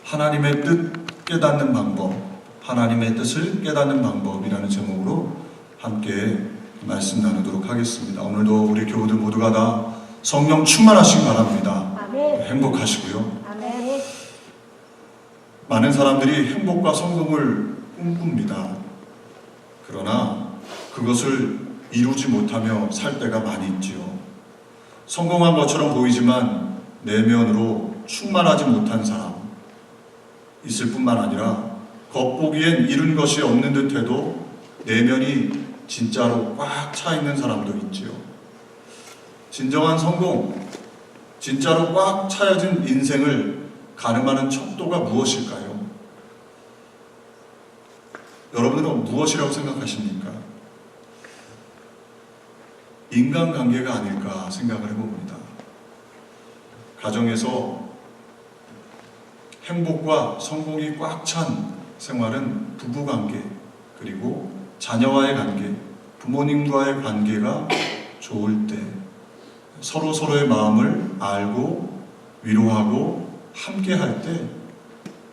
하나님의 뜻 깨닫는 방법, 하나님의 뜻을 깨닫는 방법이라는 제목으로 함께 말씀 나누도록 하겠습니다. 오늘도 우리 교우들 모두가 다 성령 충만하시기 바랍니다. 아멘. 행복하시고요. 아멘. 많은 사람들이 행복과 성공을 꿈꿉니다. 그러나 그것을 이루지 못하며 살 때가 많이 있지요. 성공한 것처럼 보이지만 내면으로 충만하지 못한 사람 있을 뿐만 아니라 겉보기엔 이룬 것이 없는 듯해도 내면이 진짜로 꽉 차 있는 사람도 있지요. 진정한 성공, 진짜로 꽉 차여진 인생을 가늠하는 척도가 무엇일까요? 여러분들은 무엇이라고 생각하십니까? 인간관계가 아닐까 생각을 해봅니다. 가정에서 행복과 성공이 꽉 찬 생활은 부부관계, 그리고 자녀와의 관계, 부모님과의 관계가 좋을 때 서로의 마음을 알고 위로하고 함께 할 때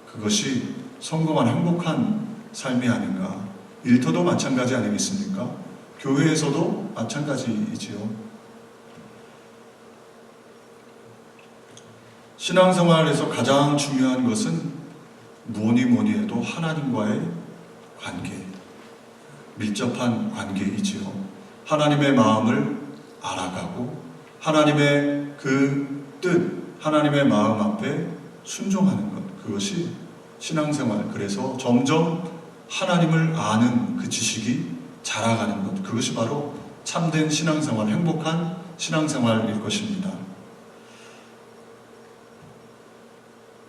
그것이 성공한 행복한 삶이 아닌가. 일터도 마찬가지 아니겠습니까? 교회에서도 마찬가지이지요. 신앙생활에서 가장 중요한 것은 뭐니 해도 하나님과의 관계, 밀접한 관계이지요. 하나님의 마음을 알아가고 하나님의 그 뜻, 하나님의 마음 앞에 순종하는 것, 그것이 신앙생활. 그래서 점점 하나님을 아는 그 지식이 자라가는 것, 그것이 바로 참된 신앙생활, 행복한 신앙생활일 것입니다.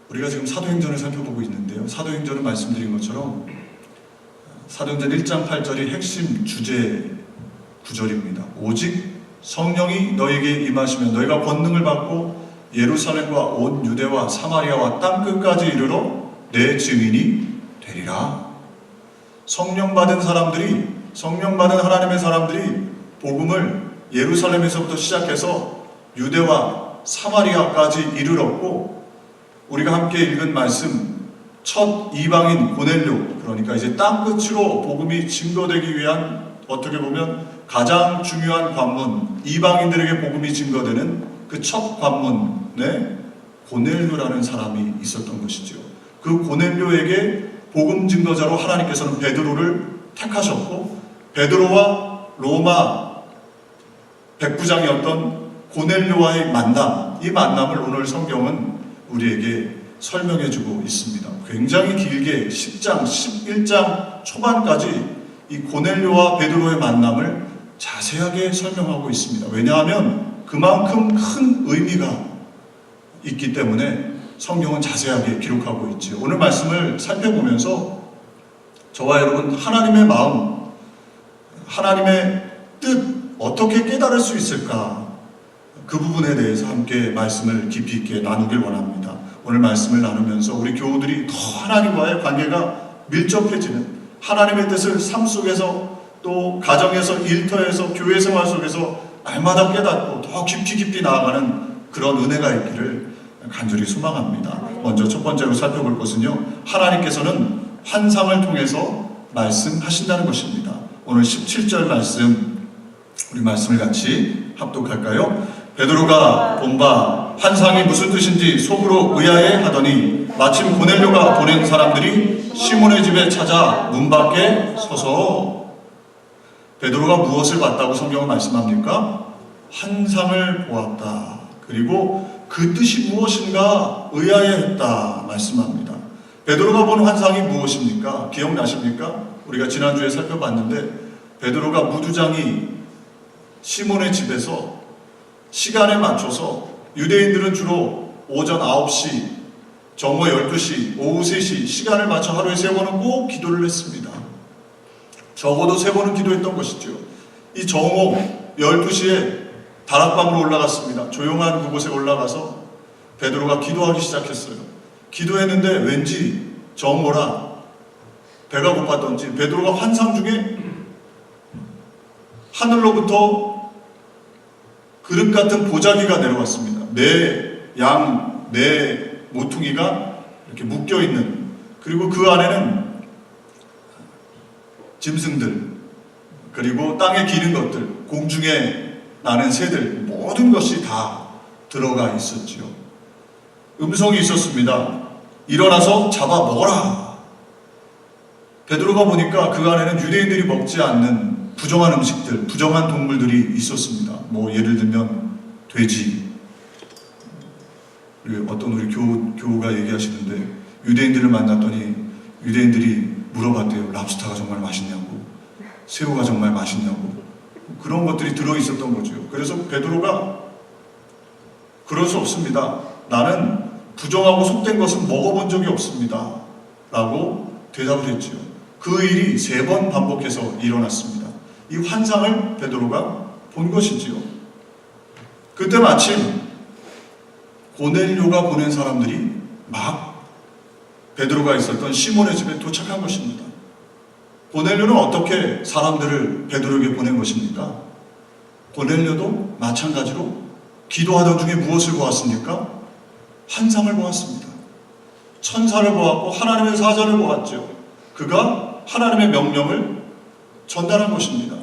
우리가 지금 사도행전을 살펴보고 있는데요. 사도행전은 말씀드린 것처럼 사도행전 1장 8절이 핵심 주제 구절입니다. 오직 성령이 너에게 임하시면 너희가 권능을 받고 예루살렘과 온 유대와 사마리아와 땅끝까지 이르러 내 증인이 되리라. 성령 받은 사람들이, 성령 받은 하나님의 사람들이 복음을 예루살렘에서부터 시작해서 유대와 사마리아까지 이르렀고, 우리가 함께 읽은 말씀, 첫 이방인 고넬료, 그러니까 이제 땅끝으로 복음이 증거되기 위한 어떻게 보면 가장 중요한 관문, 이방인들에게 복음이 증거되는 그 첫 관문에 고넬료라는 사람이 있었던 것이죠. 그 고넬료에게 복음 증거자로 하나님께서는 베드로를 택하셨고, 베드로와 로마 백부장이었던 고넬료와의 만남, 이 만남을 오늘 성경은 우리에게 설명해주고 있습니다. 굉장히 길게 10장, 11장 초반까지 이 고넬료와 베드로의 만남을 자세하게 설명하고 있습니다. 왜냐하면 그만큼 큰 의미가 있기 때문에 성경은 자세하게 기록하고 있죠. 오늘 말씀을 살펴보면서 저와 여러분 하나님의 마음, 하나님의 뜻 어떻게 깨달을 수 있을까? 그 부분에 대해서 함께 말씀을 깊이 있게 나누길 원합니다. 오늘 말씀을 나누면서 우리 교우들이 더 하나님과의 관계가 밀접해지는, 하나님의 뜻을 삶 속에서 또 가정에서, 일터에서, 교회 생활 속에서 날마다 깨닫고 더 깊이 나아가는 그런 은혜가 있기를 간절히 소망합니다. 먼저 첫 번째로 살펴볼 것은요, 하나님께서는 환상을 통해서 말씀하신다는 것입니다. 오늘 17절 말씀, 우리 말씀을 같이 합독할까요? 베드로가 본 바 환상이 무슨 뜻인지 속으로 의아해 하더니 마침 고넬료가 보낸 사람들이 시몬의 집에 찾아 문 밖에 서서, 베드로가 무엇을 봤다고 성경은 말씀합니까? 환상을 보았다. 그리고 그 뜻이 무엇인가 의아해했다 말씀합니다. 베드로가 본 환상이 무엇입니까? 기억나십니까? 우리가 지난주에 살펴봤는데 베드로가 무두장이 시몬의 집에서 시간에 맞춰서, 유대인들은 주로 오전 9시, 정오 12시, 오후 3시 시간을 맞춰 하루에 3번은 꼭 기도를 했습니다. 적어도 3번은 기도했던 것이죠. 이 정오 12시에 다락방으로 올라갔습니다. 조용한 그곳에 올라가서 베드로가 기도하기 시작했어요. 기도했는데 왠지 정오라 배가 고팠던지 베드로가 환상 중에 하늘로부터 그릇 같은 보자기가 내려왔습니다. 네 모퉁이가 이렇게 묶여 있는, 그리고 그 안에는 짐승들, 그리고 땅에 기는 것들, 공중에 나는 새들, 모든 것이 다 들어가 있었지요. 음성이 있었습니다. 일어나서 잡아 먹어라. 베드로가 보니까 그 안에는 유대인들이 먹지 않는 부정한 음식들, 부정한 동물들이 있었습니다. 뭐 예를 들면 돼지. 어떤 우리 교우가 얘기하시는데 유대인들을 만났더니 유대인들이 물어봤대요. 랍스타가 정말 맛있냐고, 새우가 정말 맛있냐고. 그런 것들이 들어있었던 거죠. 그래서 베드로가 그럴 수 없습니다. 나는 부정하고 속된 것은 먹어본 적이 없습니다. 라고 대답을 했지요. 그 일이 3번 반복해서 일어났습니다. 이 환상을 베드로가 본 것이지요. 그때 마침 고넬료가 보낸 사람들이 막 베드로가 있었던 시몬의 집에 도착한 것입니다. 고넬료는 어떻게 사람들을 베드로에게 보낸 것입니까? 고넬료도 마찬가지로 기도하던 중에 무엇을 보았습니까? 환상을 보았습니다. 천사를 보았고 하나님의 사자를 보았죠. 그가 하나님의 명령을 전달한 것입니다.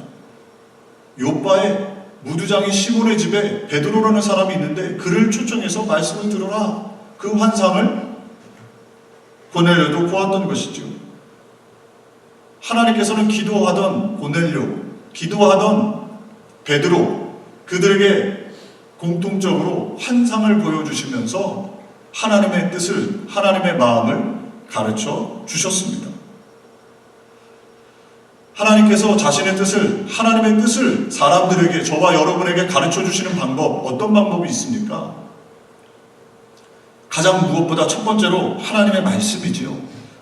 요빠의 무두장이 시몬의 집에 베드로라는 사람이 있는데 그를 초청해서 말씀을 들어라. 그 환상을 고넬료도 보았던 것이죠. 하나님께서는 기도하던 고넬료, 기도하던 베드로, 그들에게 공통적으로 환상을 보여주시면서 하나님의 뜻을, 하나님의 마음을 가르쳐 주셨습니다. 하나님께서 자신의 뜻을, 하나님의 뜻을 사람들에게, 저와 여러분에게 가르쳐 주시는 방법, 어떤 방법이 있습니까? 가장 무엇보다 첫 번째로 하나님의 말씀이지요.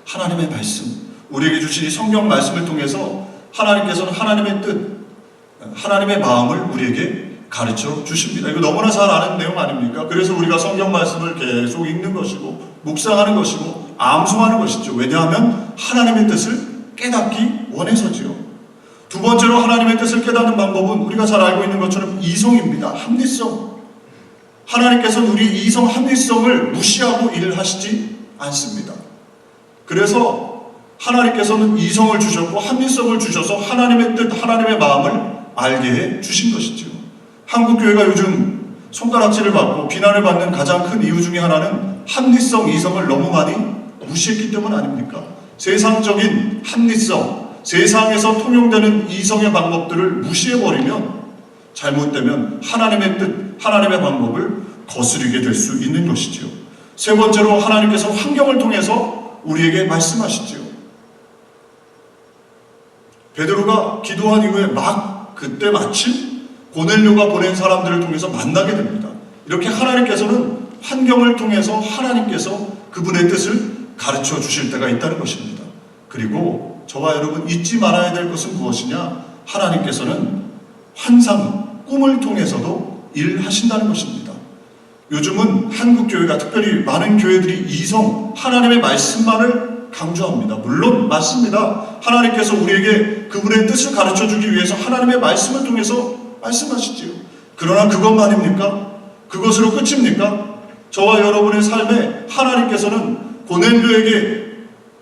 하나님의 말씀. 우리에게 주신 이 성경 말씀을 통해서 하나님께서는 하나님의 뜻, 하나님의 마음을 우리에게 가르쳐 주십니다. 이거 너무나 잘 아는 내용 아닙니까? 그래서 우리가 성경 말씀을 계속 읽는 것이고 묵상하는 것이고 암송하는 것이죠. 왜냐하면 하나님의 뜻을 깨닫기 원해서지요. 두 번째로 하나님의 뜻을 깨닫는 방법은 우리가 잘 알고 있는 것처럼 이성입니다. 합리성. 하나님께서는 우리 이성, 합리성을 무시하고 일을 하시지 않습니다. 그래서 하나님께서는 이성을 주셨고 합리성을 주셔서 하나님의 뜻, 하나님의 마음을 알게 해 주신 것이죠. 한국교회가 요즘 손가락질을 받고 비난을 받는 가장 큰 이유 중에 하나는 합리성, 이성을 너무 많이 무시했기 때문 아닙니까? 세상적인 합리성, 세상에서 통용되는 이성의 방법들을 무시해버리면 잘못되면 하나님의 뜻, 하나님의 방법을 거스르게 될 수 있는 것이지요. 세 번째로 하나님께서 환경을 통해서 우리에게 말씀하시지요. 베드로가 기도한 이후에 막 그때 마침 고넬료가 보낸 사람들을 통해서 만나게 됩니다. 이렇게 하나님께서는 환경을 통해서 하나님께서 그분의 뜻을 가르쳐 주실 때가 있다는 것입니다. 그리고 저와 여러분 잊지 말아야 될 것은 무엇이냐? 하나님께서는 환상, 꿈을 통해서도 일하신다는 것입니다. 요즘은 한국교회가, 특별히 많은 교회들이 이성, 하나님의 말씀만을 강조합니다. 물론 맞습니다. 하나님께서 우리에게 그분의 뜻을 가르쳐주기 위해서 하나님의 말씀을 통해서 말씀하시지요. 그러나 그것만입니까? 그것으로 끝입니까? 저와 여러분의 삶에 하나님께서는 고넬료에게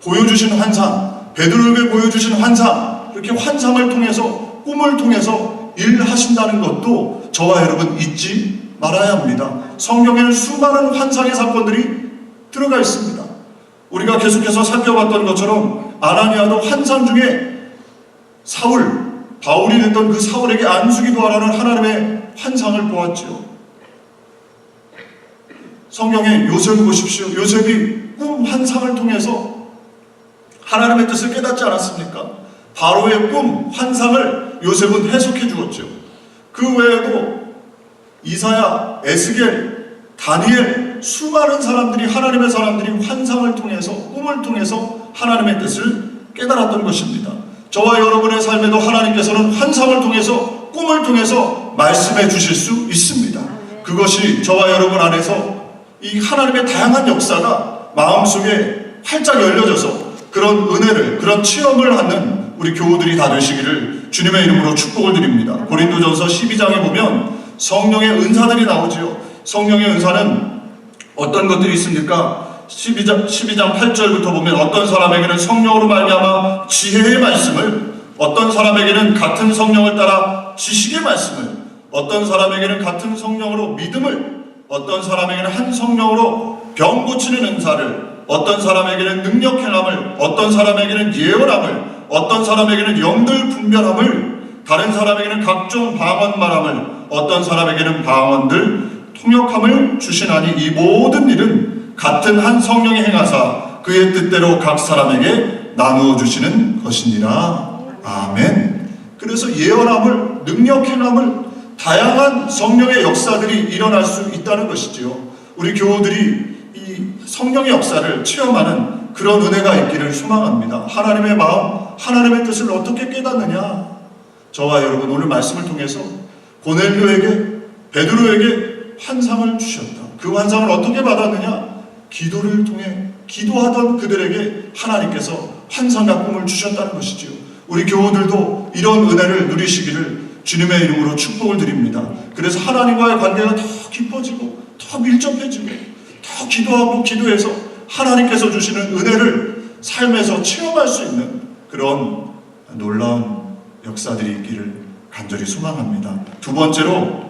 보여주신 환상, 베드로에게 보여주신 환상, 이렇게 환상을 통해서, 꿈을 통해서 일하신다는 것도 저와 여러분 잊지 말아야 합니다. 성경에는 수많은 환상의 사건들이 들어가 있습니다. 우리가 계속해서 살펴봤던 것처럼 아나니아도 환상 중에 바울이 됐던 그 사울에게 안수기도하라는 하나님의 환상을 보았죠. 성경에 요셉을 보십시오. 요셉이 꿈 환상을 통해서 하나님의 뜻을 깨닫지 않았습니까? 바로의 꿈 환상을 요셉은 해석해 주었죠. 그 외에도 이사야, 에스겔, 다니엘, 수많은 사람들이, 하나님의 사람들이 환상을 통해서, 꿈을 통해서 하나님의 뜻을 깨달았던 것입니다. 저와 여러분의 삶에도 하나님께서는 환상을 통해서, 꿈을 통해서 말씀해 주실 수 있습니다. 그것이 저와 여러분 안에서 이 하나님의 다양한 역사가 마음속에 활짝 열려져서 그런 은혜를, 그런 체험을 하는 우리 교우들이 다 되시기를 주님의 이름으로 축복을 드립니다. 고린도전서 12장에 보면 성령의 은사들이 나오지요. 성령의 은사는 어떤 것들이 있습니까? 12장 8절부터 보면 어떤 사람에게는 성령으로 말미암아 지혜의 말씀을, 어떤 사람에게는 같은 성령을 따라 지식의 말씀을, 어떤 사람에게는 같은 성령으로 믿음을, 어떤 사람에게는 한 성령으로 병 고치는 은사를, 어떤 사람에게는 능력 행함을, 어떤 사람에게는 예언함을, 어떤 사람에게는 영들 분별함을, 다른 사람에게는 각종 방언 말함을, 어떤 사람에게는 방언들 통역함을 주시나니 이 모든 일은 같은 한 성령이 행하사 그의 뜻대로 각 사람에게 나누어 주시는 것이니라. 아멘. 그래서 예언함을, 능력 행함을, 다양한 성령의 역사들이 일어날 수 있다는 것이지요. 우리 교우들이 이 성령의 역사를 체험하는 그런 은혜가 있기를 소망합니다. 하나님의 마음, 하나님의 뜻을 어떻게 깨닫느냐? 저와 여러분 오늘 말씀을 통해서 고넬료에게, 베드로에게 환상을 주셨다. 그 환상을 어떻게 받았느냐? 기도를 통해 기도하던 그들에게 하나님께서 환상과 꿈을 주셨다는 것이지요. 우리 교우들도 이런 은혜를 누리시기를 주님의 이름으로 축복을 드립니다. 그래서 하나님과의 관계가 더 깊어지고 더 밀접해지고 더 기도하고 기도해서 하나님께서 주시는 은혜를 삶에서 체험할 수 있는 그런 놀라운 역사들이 있기를 간절히 소망합니다. 두 번째로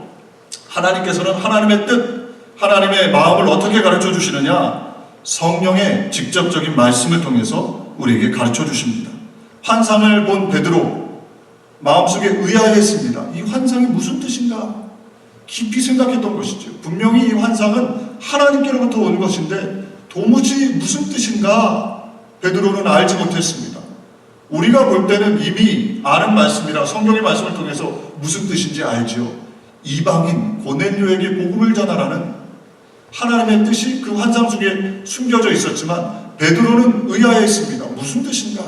하나님께서는 하나님의 뜻, 하나님의 마음을 어떻게 가르쳐 주시느냐? 성령의 직접적인 말씀을 통해서 우리에게 가르쳐 주십니다. 환상을 본 베드로 마음속에 의아해했습니다. 이 환상이 무슨 뜻인가? 깊이 생각했던 것이죠. 분명히 이 환상은 하나님께로부터 온 것인데 도무지 무슨 뜻인가 베드로는 알지 못했습니다. 우리가 볼 때는 이미 아는 말씀이라 성경의 말씀을 통해서 무슨 뜻인지 알지요. 이방인 고넬료에게 복음을 전하라는 하나님의 뜻이 그 환상 속에 숨겨져 있었지만 베드로는 의아해했습니다. 무슨 뜻인가?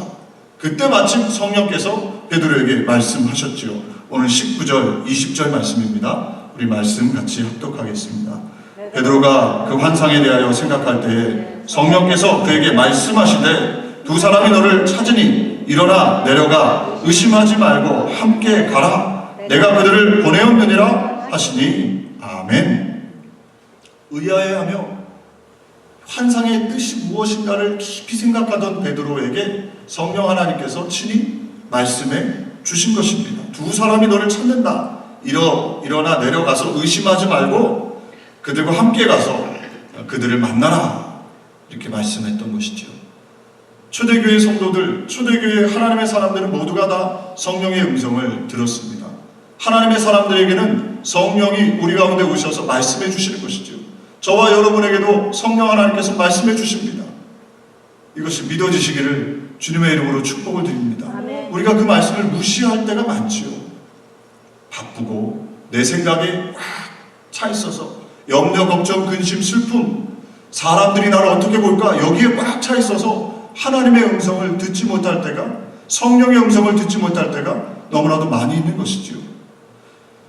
그때 마침 성령께서 베드로에게 말씀하셨지요. 오늘 19절, 20절 말씀입니다. 우리 말씀 같이 합독하겠습니다. 베드로가 그 환상에 대하여 생각할 때에 성령께서 그에게 말씀하시되 두 사람이 너를 찾으니 일어나 내려가 의심하지 말고 함께 가라. 내가 그들을 보내었느니라 하시니 아멘. 의아해하며 환상의 뜻이 무엇인가를 깊이 생각하던 베드로에게 성령 하나님께서 친히 말씀해 주신 것입니다. 두 사람이 너를 찾는다. 일어나 내려가서 의심하지 말고 그들과 함께 가서 그들을 만나라. 이렇게 말씀했던 것이죠. 초대교회 성도들, 초대교회 하나님의 사람들은 모두가 다 성령의 음성을 들었습니다. 하나님의 사람들에게는 성령이 우리 가운데 오셔서 말씀해 주시는 것이죠. 저와 여러분에게도 성령 하나님께서 말씀해 주십니다. 이것이 믿어지시기를 주님의 이름으로 축복을 드립니다. 아멘. 우리가 그 말씀을 무시할 때가 많지요. 바쁘고 내 생각에 꽉 차 있어서 염려, 걱정, 근심, 슬픔, 사람들이 나를 어떻게 볼까 여기에 꽉 차 있어서 하나님의 음성을 듣지 못할 때가, 성령의 음성을 듣지 못할 때가 너무나도 많이 있는 것이지요.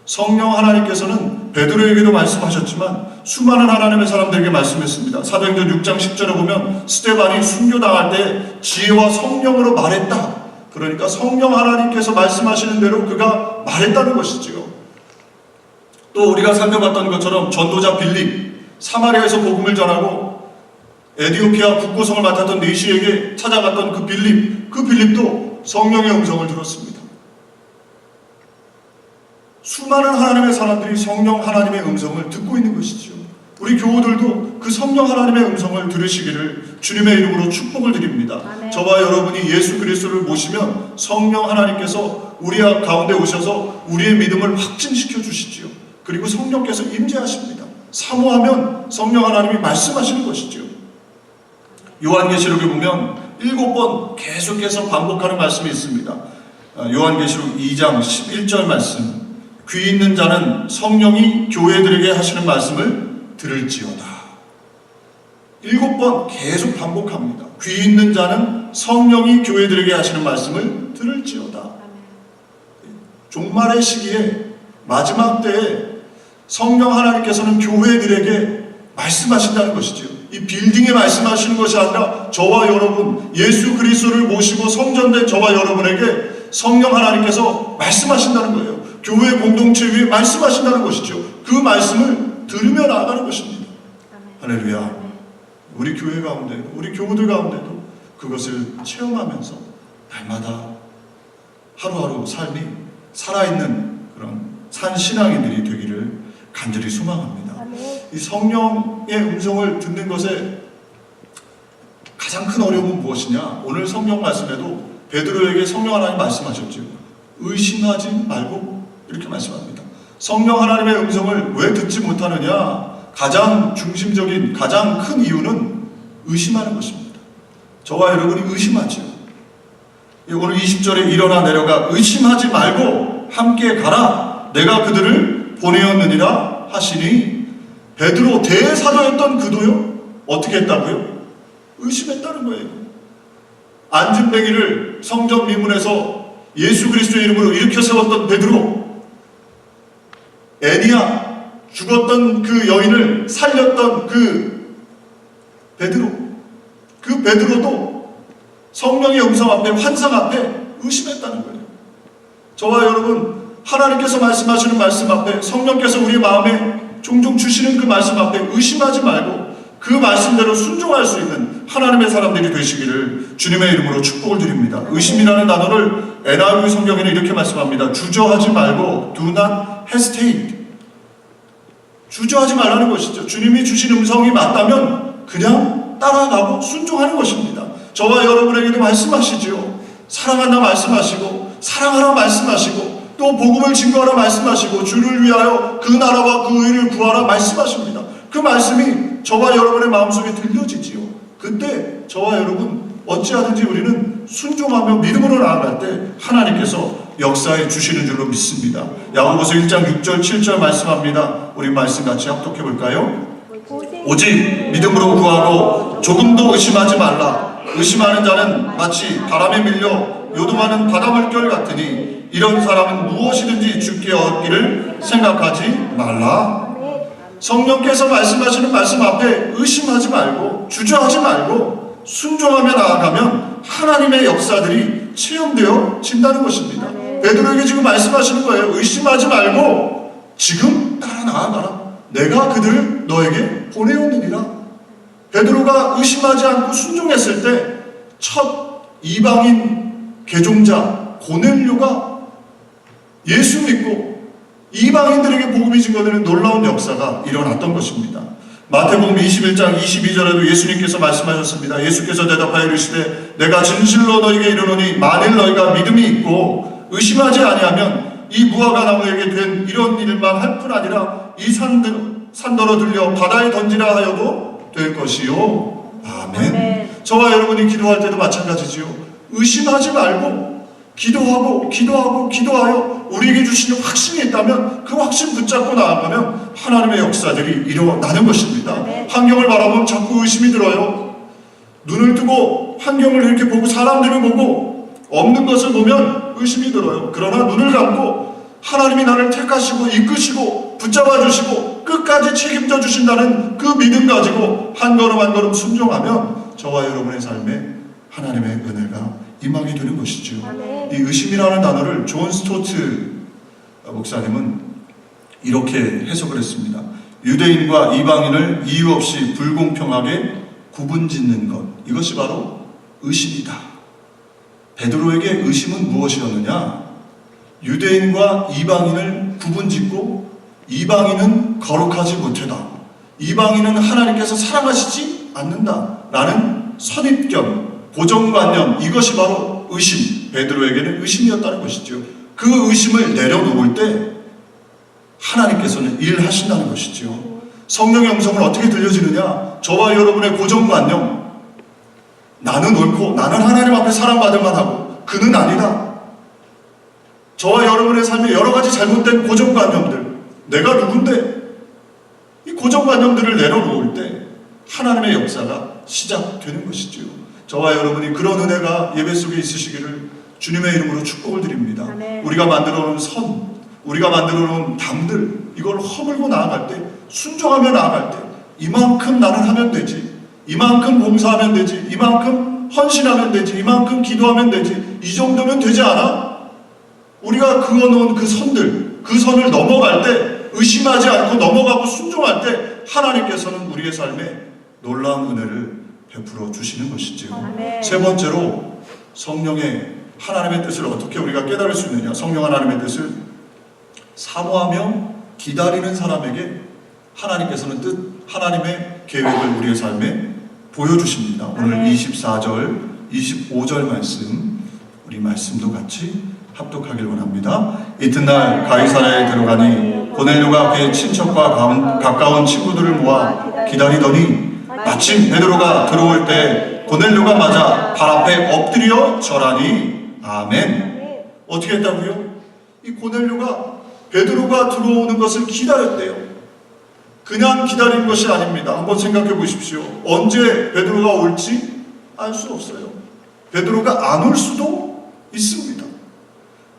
성령 하나님께서는 베드로에게도 말씀하셨지만 수많은 하나님의 사람들에게 말씀했습니다. 사도행전 6장 10절에 보면 스데반이 순교당할 때 지혜와 성령으로 말했다. 그러니까 성령 하나님께서 말씀하시는 대로 그가 말했다는 것이지요. 또 우리가 살펴봤던 것처럼 전도자 빌립, 사마리아에서 복음을 전하고 에디오피아 국고성을 맡았던 네시에게 찾아갔던 그 빌립도 성령의 음성을 들었습니다. 수많은 하나님의 사람들이 성령 하나님의 음성을 듣고 있는 것이죠. 우리 교우들도 그 성령 하나님의 음성을 들으시기를 주님의 이름으로 축복을 드립니다. 아멘. 저와 여러분이 예수 그리스도를 모시면 성령 하나님께서 우리 가운데 오셔서 우리의 믿음을 확증시켜 주시지요. 그리고 성령께서 임재하십니다. 사모하면 성령 하나님이 말씀하시는 것이죠. 요한계시록에 보면 7번 계속해서 반복하는 말씀이 있습니다. 요한계시록 2장 11절 말씀. 귀 있는 자는 성령이 교회들에게 하시는 말씀을 들을지어다. 7번 계속 반복합니다. 귀 있는 자는 성령이 교회들에게 하시는 말씀을 들을지어다. 종말의 시기에 마지막 때에 성령 하나님께서는 교회들에게 말씀하신다는 것이죠. 이 빌딩에 말씀하시는 것이 아니라 저와 여러분, 예수 그리스도를 모시고 성전된 저와 여러분에게 성령 하나님께서 말씀하신다는 거예요. 교회 공동체 위에 말씀하신다는 것이죠. 그 말씀을 들으며 나아가는 것입니다. 할렐루야. 우리 교회 가운데도, 우리 교우들 가운데도 그것을 체험하면서 날마다 하루하루 삶이 살아있는 그런 산 신앙인들이 되기를 간절히 소망합니다. 이 성령의 음성을 듣는 것에 가장 큰 어려움은 무엇이냐? 오늘 성경 말씀에도 베드로에게 성령 하나님 말씀하셨죠. 의심하지 말고 이렇게 말씀합니다. 성령 하나님의 음성을 왜 듣지 못하느냐? 가장 중심적인 가장 큰 이유는 의심하는 것입니다. 저와 여러분이 의심하죠. 오늘 20절에 일어나 내려가 의심하지 말고 함께 가라. 내가 그들을 보내었느니라 하시니 베드로 대사도였던 그도요. 어떻게 했다고요? 의심했다는 거예요. 안진뱅이를 성전 미문에서 예수 그리스도의 이름으로 일으켜 세웠던 베드로, 애니야 죽었던 그 여인을 살렸던 그 베드로, 그 베드로도 성령의 음성 앞에, 환상 앞에 의심했다는 거예요. 저와 여러분, 하나님께서 말씀하시는 말씀 앞에, 성령께서 우리 마음에 종종 주시는 그 말씀 앞에 의심하지 말고 그 말씀대로 순종할 수 있는 하나님의 사람들이 되시기를 주님의 이름으로 축복을 드립니다. 의심이라는 단어를 NIV 성경에는 이렇게 말씀합니다. 주저하지 말고 do not hesitate. 주저하지 말라는 것이죠. 주님이 주신 음성이 맞다면 그냥 따라가고 순종하는 것입니다. 저와 여러분에게도 말씀하시지요. 사랑한다 말씀하시고, 사랑하라 말씀하시고, 또 복음을 증거하라 말씀하시고, 주를 위하여 그 나라와 그 의를 구하라 말씀하십니다. 그 말씀이 저와 여러분의 마음속에 들려지지요. 그때 저와 여러분 어찌하든지 우리는 순종하며 믿음으로 나아갈 때 하나님께서 역사해 주시는 줄로 믿습니다. 야고보서 1장 6절 7절 말씀합니다. 우리 말씀 같이 합독해 볼까요? 오직 믿음으로 구하고 조금도 의심하지 말라. 의심하는 자는 마치 바람에 밀려 요동하는 바닷물결 같으니 이런 사람은 무엇이든지 주께 얻기를 생각하지 말라. 성령께서 말씀하시는 말씀 앞에 의심하지 말고 주저하지 말고 순종하며 나아가면 하나님의 역사들이 체험되어 진다는 것입니다. 베드로에게 지금 말씀하시는 거예요. 의심하지 말고 지금 따라 나아가라. 내가 그들을 너에게 보내었느니라. 베드로가 의심하지 않고 순종했을 때 첫 이방인 개종자 고넬료가 예수 믿고 이방인들에게 복음이 증거되는 놀라운 역사가 일어났던 것입니다. 마태복음 21장 22절에도 예수님께서 말씀하셨습니다. 예수께서 대답하여 이르시되 내가 진실로 너희에게 이르노니 만일 너희가 믿음이 있고 의심하지 아니하면 이 무화과 나무에게 된 이런 일만 할 뿐 아니라 이 산더러 들려 바다에 던지라 하여도 될 것이요. 아멘. 저와 여러분이 기도할 때도 마찬가지지요. 의심하지 말고 기도하여 우리에게 주시는 확신이 있다면 그 확신 붙잡고 나아가면 하나님의 역사들이 일어나는 것입니다. 환경을 바라보면 자꾸 의심이 들어요. 눈을 뜨고 환경을 이렇게 보고 사람들을 보고 없는 것을 보면 의심이 들어요. 그러나 눈을 감고 하나님이 나를 택하시고 이끄시고 붙잡아 주시고 끝까지 책임져 주신다는 그 믿음 가지고 한 걸음 한 걸음 순종하면 저와 여러분의 삶에 하나님의 은혜가 임하게 되는 것이죠. 이 의심이라는 단어를 존 스토트 목사님은 이렇게 해석을 했습니다. 유대인과 이방인을 이유 없이 불공평하게 구분짓는 것, 이것이 바로 의심이다. 베드로에게 의심은 무엇이었느냐? 유대인과 이방인을 구분짓고 이방인은 거룩하지 못하다. 이방인은 하나님께서 사랑하시지 않는다라는 선입견, 고정관념, 이것이 바로 의심, 베드로에게는 의심이었다는 것이죠. 그 의심을 내려놓을 때 하나님께서는 일하신다는 것이죠. 성령의 음성은 어떻게 들려지느냐? 저와 여러분의 고정관념, 나는 옳고 나는 하나님 앞에 사랑받을 만하고 그는 아니다. 저와 여러분의 삶에 여러 가지 잘못된 고정관념들, 내가 누군데? 이 고정관념들을 내려놓을 때 하나님의 역사가 시작되는 것이죠. 저와 여러분이 그런 은혜가 예배 속에 있으시기를 주님의 이름으로 축복을 드립니다. 우리가 만들어 놓은 선, 우리가 만들어 놓은 담들, 이걸 허물고 나아갈 때, 순종하며 나아갈 때 이만큼 나는 하면 되지, 이만큼 봉사하면 되지, 이만큼 헌신하면 되지, 이만큼 기도하면 되지, 이 정도면 되지 않아? 우리가 그어놓은 그 선들, 그 선을 넘어갈 때, 의심하지 않고 넘어가고 순종할 때 하나님께서는 우리의 삶에 놀라운 은혜를 베풀어 주시는 것이지요. 아멘. 세 번째로 성령의 하나님의 뜻을 어떻게 우리가 깨달을 수 있느냐. 성령 하나님의 뜻을 사모하며 기다리는 사람에게 하나님께서는 하나님의 계획을 우리의 삶에 보여주십니다. 오늘 아멘. 24절, 25절 말씀, 우리 말씀도 같이 합독하길 원합니다. 이튿날 가이사랴에 들어가니 고넬료가 그의 친척과 가까운 친구들을 모아 기다리더니 마침 베드로가 들어올 때 고넬료가 맞아 발 앞에 엎드려 절하니 아멘. 어떻게 했다고요? 이 고넬료가 베드로가 들어오는 것을 기다렸대요. 그냥 기다린 것이 아닙니다. 한번 생각해 보십시오. 언제 베드로가 올지 알 수 없어요. 베드로가 안 올 수도 있습니다.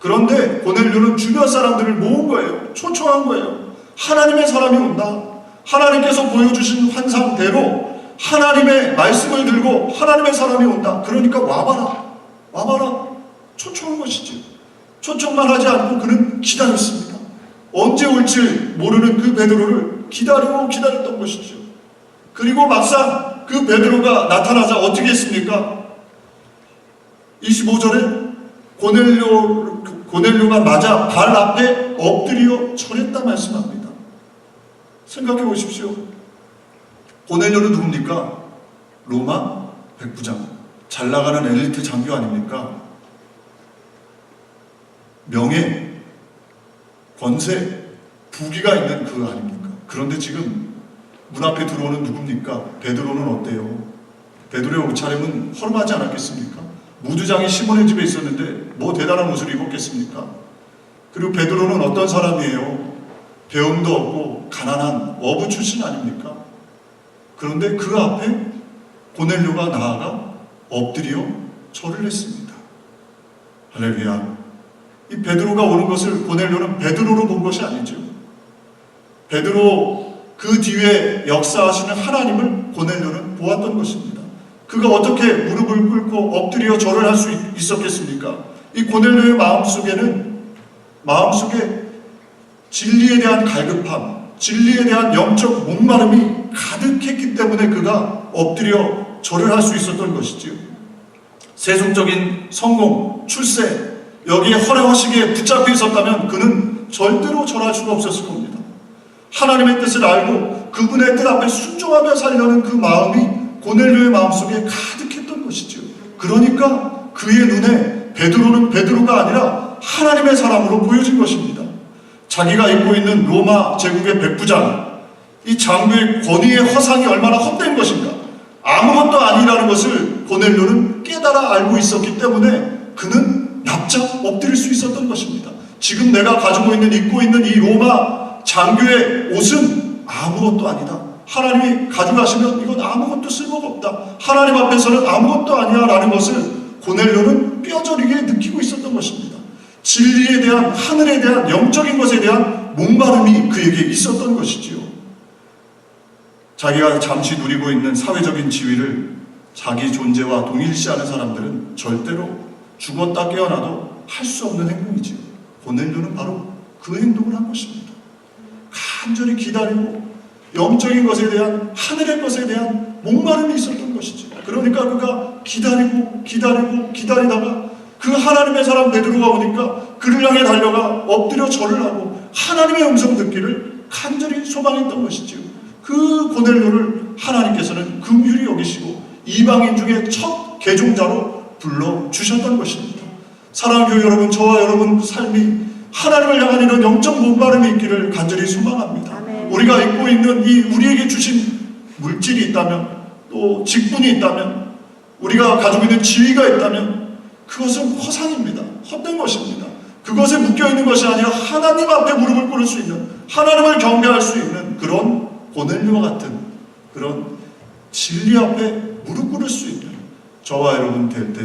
그런데 고넬료는 주변 사람들을 모은 거예요. 초청한 거예요. 하나님의 사람이 온다. 하나님께서 보여주신 환상대로 하나님의 말씀을 들고 하나님의 사람이 온다. 그러니까 와봐라. 와봐라. 초청한 것이지. 초청만 하지 않고 그는 기다렸습니다. 언제 올지 모르는 그 베드로를 기다리고 기다렸던 것이죠. 그리고 막상 그 베드로가 나타나자 어떻게 했습니까? 25절에 고넬료가 맞아 발 앞에 엎드려 절했다 말씀합니다. 생각해 보십시오. 고넬료는 누굽니까? 로마 백부장, 잘 나가는 엘리트 장교 아닙니까? 명예, 권세, 부귀가 있는 그 아닙니까? 그런데 지금 문 앞에 들어오는 누굽니까? 베드로는 어때요? 베드로의 옷차림은 허름하지 않았겠습니까? 무두장이 시몬의 집에 있었는데 뭐 대단한 옷을 입었겠습니까? 그리고 베드로는 어떤 사람이에요? 배움도 없고 가난한 어부 출신 아닙니까? 그런데 그 앞에 고넬료가 나아가 엎드려 절을 했습니다. 할렐루야. 이 베드로가 오는 것을 고넬료는 베드로로 본 것이 아니죠. 베드로 그 뒤에 역사하시는 하나님을 고넬료는 보았던 것입니다. 그가 어떻게 무릎을 꿇고 엎드려 절을 할 수 있었겠습니까? 이 고넬료의 마음속에 진리에 대한 갈급함, 진리에 대한 영적 목마름이 가득했기 때문에 그가 엎드려 절을 할 수 있었던 것이지요. 세속적인 성공, 출세, 여기에 허례허식에 붙잡혀 있었다면 그는 절대로 절할 수가 없었을 겁니다. 하나님의 뜻을 알고 그분의 뜻 앞에 순종하며 살려는 그 마음이 고넬료의 마음속에 가득했던 것이죠. 그러니까 그의 눈에 베드로는 베드로가 아니라 하나님의 사람으로 보여진 것입니다. 자기가 입고 있는 로마 제국의 백부장, 이 장교의 권위의 허상이 얼마나 헛된 것인가, 아무것도 아니라는 것을 고넬료는 깨달아 알고 있었기 때문에 그는 납작 엎드릴 수 있었던 것입니다. 지금 내가 가지고 있는, 입고 있는 이 로마 장교의 옷은 아무것도 아니다. 하나님이 가져가시면 이건 아무것도 쓸모가 없다. 하나님 앞에서는 아무것도 아니야 라는 것을 고넬료는 뼈저리게 느끼고 있었던 것입니다. 진리에 대한, 하늘에 대한, 영적인 것에 대한 목마름이 그에게 있었던 것이지요. 자기가 잠시 누리고 있는 사회적인 지위를 자기 존재와 동일시하는 사람들은 절대로 죽었다 깨어나도 할 수 없는 행동이지요. 고넬료는 바로 그 행동을 한 것입니다. 간절히 기다리고 영적인 것에 대한, 하늘의 것에 대한 목마름이 있었던 것이죠. 그러니까 그가 기다리다가 그 하나님의 사람 베드로가 오니까 그를 향해 달려가 엎드려 절을 하고 하나님의 음성 듣기를 간절히 소망했던 것이죠. 그 고넬료를 하나님께서는 긍휼히 여기시고 이방인 중에 첫 개종자로 불러주셨던 것입니다. 사랑하는 교회 여러분, 저와 여러분 삶이 하나님을 향한 이런 영적 목마름이 있기를 간절히 소망합니다. 아멘. 우리가 입고 있는 이 우리에게 주신 물질이 있다면, 또 직분이 있다면, 우리가 가지고 있는 지위가 있다면 그것은 허상입니다. 헛된 것입니다. 그것에 묶여있는 것이 아니라 하나님 앞에 무릎을 꿇을 수 있는, 하나님을 경배할 수 있는 그런 고넬료와 같은 그런 진리 앞에 무릎 꿇을 수 있는 저와 여러분 될 때,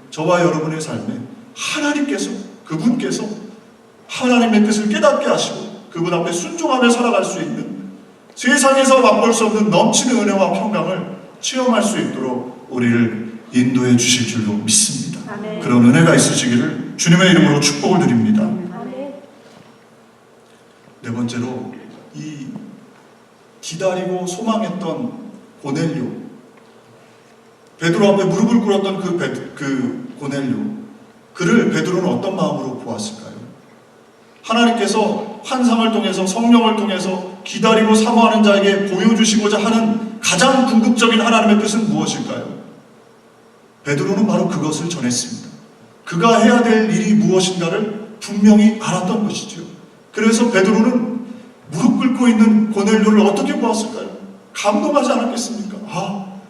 저와 여러분의 삶에 하나님께서, 그분께서 하나님의 뜻을 깨닫게 하시고 그분 앞에 순종하며 살아갈 수 있는, 세상에서 맛볼 수 없는 넘치는 은혜와 평강을 체험할 수 있도록 우리를 인도해 주실 줄로 믿습니다. 아멘. 그런 은혜가 있으시기를 주님의 이름으로 축복을 드립니다. 아멘. 네 번째로, 이 기다리고 소망했던 고넬료, 베드로 앞에 무릎을 꿇었던 그 고넬료, 그를 베드로는 어떤 마음으로 보았을까요? 하나님께서 환상을 통해서, 성령을 통해서 기다리고 사모하는 자에게 보여주시고자 하는 가장 궁극적인 하나님의 뜻은 무엇일까요? 베드로는 바로 그것을 전했습니다. 그가 해야 될 일이 무엇인가를 분명히 알았던 것이죠. 그래서 베드로는 무릎 꿇고 있는 고넬료를 어떻게 보았을까요? 감동하지 않았겠습니까?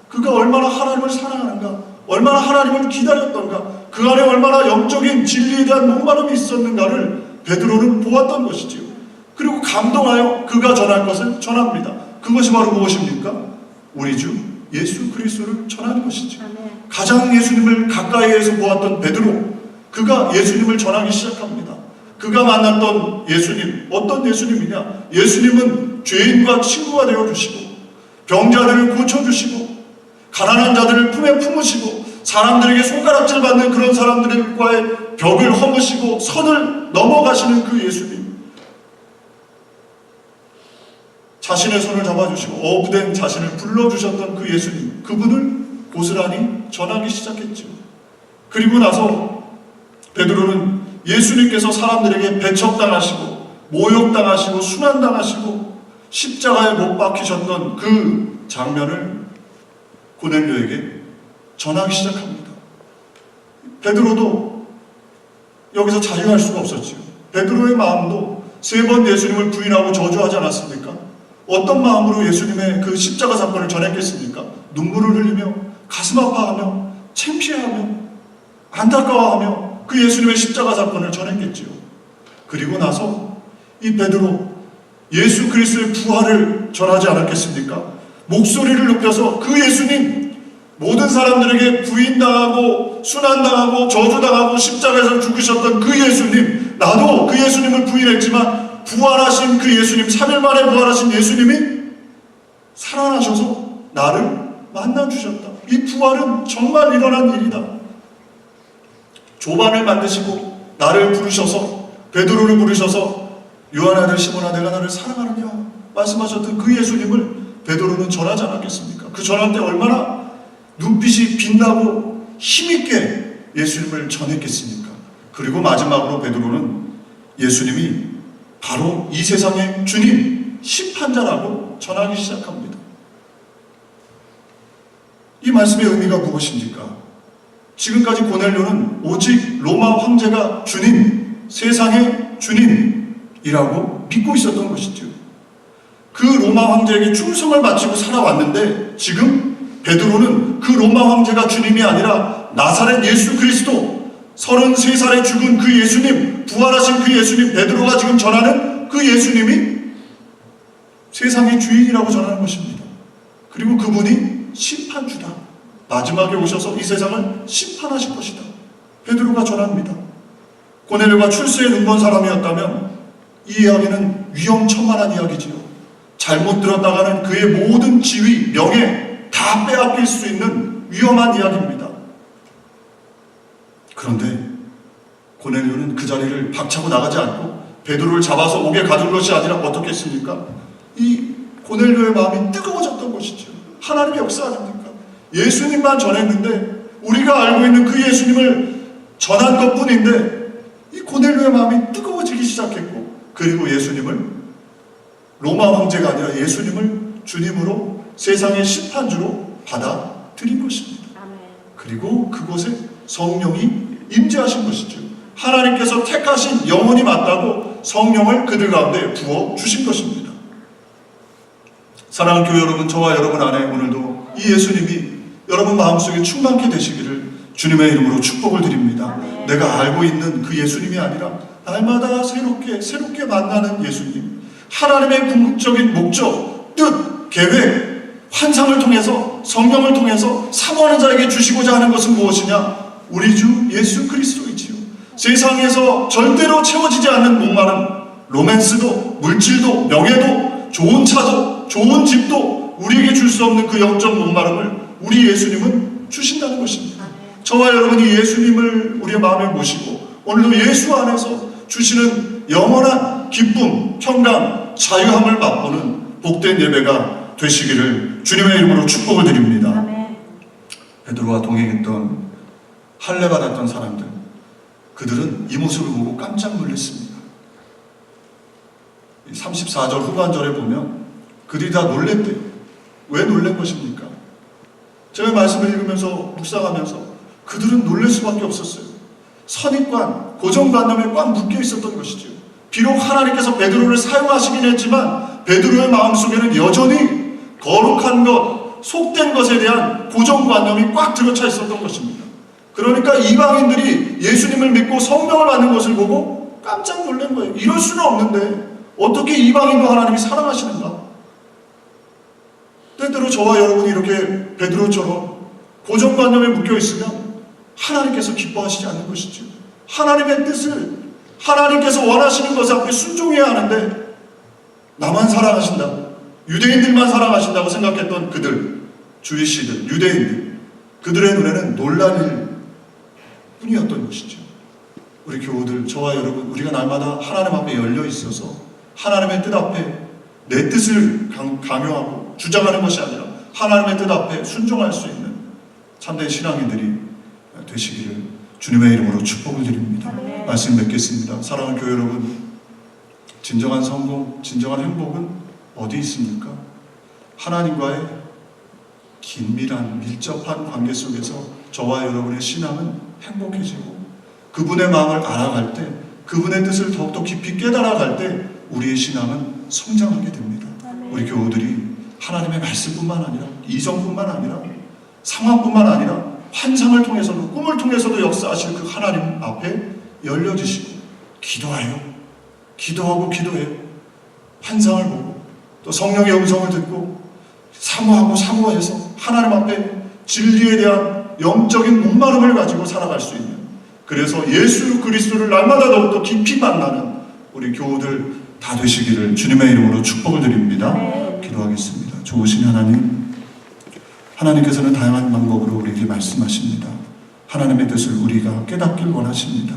그가 얼마나 하나님을 사랑하는가, 얼마나 하나님을 기다렸던가, 그 안에 얼마나 영적인 진리에 대한 목마름이 있었는가를 베드로는 보았던 것이지요. 그리고 감동하여 그가 전할 것을 전합니다. 그것이 바로 무엇입니까? 우리 주 예수 그리스도를 전하는 것이죠. 가장 예수님을 가까이에서 보았던 베드로, 그가 예수님을 전하기 시작합니다. 그가 만났던 예수님, 어떤 예수님이냐? 예수님은 죄인과 친구가 되어주시고, 병자들을 고쳐주시고, 가난한 자들을 품에 품으시고, 사람들에게 손가락질 받는 그런 사람들과의 벽을 허무시고 선을 넘어가시는 그 예수님, 자신의 손을 잡아주시고 어부된 자신을 불러주셨던 그 예수님, 그분을 고스란히 전하기 시작했죠. 그리고 나서 베드로는 예수님께서 사람들에게 배척당하시고 모욕당하시고 순환당하시고 십자가에 못 박히셨던 그 장면을 고넬료에게 전하기 시작합니다. 베드로도 여기서 자유할 수가 없었지요. 베드로의 마음도 3번 예수님을 부인하고 저주하지 않았습니까? 어떤 마음으로 예수님의 그 십자가 사건을 전했겠습니까? 눈물을 흘리며 가슴 아파하며 창피해하며 안타까워하며 그 예수님의 십자가 사건을 전했겠지요. 그리고 나서 이 베드로 예수 그리스도의 부활을 전하지 않았겠습니까? 목소리를 높여서 그 예수님, 모든 사람들에게 부인당하고 순환당하고 저주당하고 십자가에서 죽으셨던 그 예수님, 나도 그 예수님을 부인했지만 부활하신 그 예수님, 3일 만에 부활하신 예수님이 살아나셔서 나를 만나주셨다. 이 부활은 정말 일어난 일이다. 조반을 만드시고 나를 부르셔서, 베드로를 부르셔서 요한 아들 시몬아 내가 나를 사랑하느냐 말씀하셨던 그 예수님을 베드로는 전하지 않았겠습니까? 그 전할 때 얼마나 눈빛이 빛나고 힘있게 예수님을 전했겠습니까? 그리고 마지막으로 베드로는 예수님이 바로 이 세상의 주님, 심판자라고 전하기 시작합니다. 이 말씀의 의미가 무엇입니까? 지금까지 고넬료는 오직 로마 황제가 주님, 세상의 주님이라고 믿고 있었던 것이죠. 그 로마 황제에게 충성을 바치고 살아왔는데 지금 베드로는 그 로마 황제가 주님이 아니라 나사렛 예수 그리스도, 33살에 죽은 그 예수님, 부활하신 그 예수님, 베드로가 지금 전하는 그 예수님이 세상의 주인이라고 전하는 것입니다. 그리고 그분이 심판주다. 마지막에 오셔서 이 세상을 심판하실 것이다. 베드로가 전합니다. 고넬료가 출세에 눈먼 사람이었다면 이 이야기는 위험천만한 이야기지요. 잘못 들었다가는 그의 모든 지위, 명예 다 빼앗길 수 있는 위험한 이야기입니다. 그런데 고넬료는 그 자리를 박차고 나가지 않고 베드로를 잡아서 옥에 가둔 것이 아니라 어떻게 했습니까? 이 고넬료의 마음이 뜨거워졌던 것이죠. 하나님의 역사 아닙니까? 예수님만 전했는데, 우리가 알고 있는 그 예수님을 전한 것뿐인데 이 고넬료의 마음이 뜨거워지기 시작했고, 그리고 예수님을 로마 황제가 아니라 예수님을 주님으로 세상의 심판주로 받아들인 것입니다. 그리고 그곳에 성령이 임재하신 것이죠. 하나님께서 택하신 영혼이 맞다고 성령을 그들 가운데 부어주신 것입니다. 사랑하는 교회 여러분, 저와 여러분 안에 오늘도 이 예수님이 여러분 마음속에 충만케 되시기를 주님의 이름으로 축복을 드립니다. 내가 알고 있는 그 예수님이 아니라 날마다 새롭게 만나는 예수님, 하나님의 궁극적인 목적, 뜻, 계획, 환상을 통해서, 성령을 통해서 사모하는 자에게 주시고자 하는 것은 무엇이냐? 우리 주 예수 그리스도이지요. 세상에서 절대로 채워지지 않는 목마름, 로맨스도, 물질도, 명예도, 좋은 차도, 좋은 집도 우리에게 줄 수 없는 그 영적 목마름을 우리 예수님은 주신다는 것입니다. 저와 여러분이 예수님을 우리의 마음에 모시고 오늘도 예수 안에서 주시는 영원한 기쁨, 평강, 자유함을 맛보는 복된 예배가 되시기를 주님의 이름으로 축복을 드립니다. 베드로와 동행했던 할례 받았던 사람들, 그들은 이 모습을 보고 깜짝 놀랐습니다. 34절 후반절에 보면 그들이 다 놀랬대요. 왜 놀란 것입니까? 제가 말씀을 읽으면서 묵상하면서 그들은 놀랄 수밖에 없었어요. 선입관, 고정관념에 꽉 묶여 있었던 것이죠. 비록 하나님께서 베드로를 사용하시긴 했지만 베드로의 마음속에는 여전히 거룩한 것, 속된 것에 대한 고정관념이 꽉 들어차 있었던 것입니다. 그러니까 이방인들이 예수님을 믿고 성령을 받는 것을 보고 깜짝 놀란 거예요. 이럴 수는 없는데 어떻게 이방인도 하나님이 사랑하시는가? 때때로 저와 여러분이 이렇게 베드로처럼 고정관념에 묶여 있으면 하나님께서 기뻐하시지 않는 것이죠. 하나님의 뜻을, 하나님께서 원하시는 것에 앞에 순종해야 하는데 나만 사랑하신다고, 유대인들만 사랑하신다고 생각했던 그들, 주이시들, 유대인들, 그들의 눈에는 놀랄 뿐이었던 것이죠. 우리 교우들, 저와 여러분, 우리가 날마다 하나님 앞에 열려 있어서 하나님의 뜻 앞에 내 뜻을 강요하고 주장하는 것이 아니라 하나님의 뜻 앞에 순종할 수 있는 참된 신앙인들이 되시기를 주님의 이름으로 축복을 드립니다. 말씀 맺겠습니다. 사랑하는 교회 여러분, 진정한 성공, 진정한 행복은 어디 있습니까? 하나님과의 긴밀한 밀접한 관계 속에서 저와 여러분의 신앙은 행복해지고 그분의 마음을 알아갈 때, 그분의 뜻을 더욱더 깊이 깨달아갈 때 우리의 신앙은 성장하게 됩니다. 우리 교우들이 하나님의 말씀뿐만 아니라 이성뿐만 아니라 상황뿐만 아니라 환상을 통해서도, 꿈을 통해서도 역사하실 그 하나님 앞에 열려지시고 기도해요. 기도하고 기도해요. 환상을 보고 또 성령의 음성을 듣고 사모하고 사모해서 하나님 앞에 진리에 대한 영적인 목마름을 가지고 살아갈 수 있는, 그래서 예수 그리스도를 날마다 더욱더 깊이 만나는 우리 교우들 다 되시기를 주님의 이름으로 축복을 드립니다. 기도하겠습니다. 좋으신 하나님, 하나님께서는 다양한 방법으로 우리에게 말씀하십니다. 하나님의 뜻을 우리가 깨닫길 원하십니다.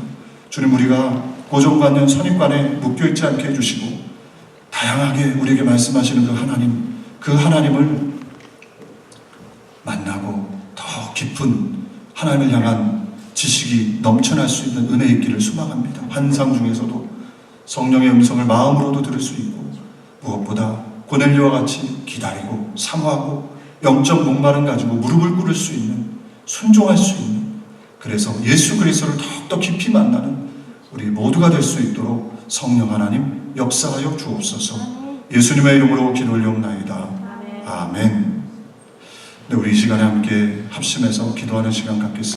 주님, 우리가 고정관념, 선입관에 묶여있지 않게 해주시고 다양하게 우리에게 말씀하시는 그 하나님을 만나고 더 깊은 하나님을 향한 지식이 넘쳐날 수 있는 은혜 있기를 소망합니다. 환상 중에서도 성령의 음성을 마음으로도 들을 수 있고 무엇보다 고넬료와 같이 기다리고 사모하고 영적 목마름 가지고 무릎을 꿇을 수 있는, 순종할 수 있는, 그래서 예수 그리스도를 더욱더 깊이 만나는 우리 모두가 될 수 있도록 성령 하나님 역사하여 주옵소서. 예수님의 이름으로 기도 올려옵나이다. 아멘. 네, 우리 이 시간에 함께 합심해서 기도하는 시간 갖겠습니다.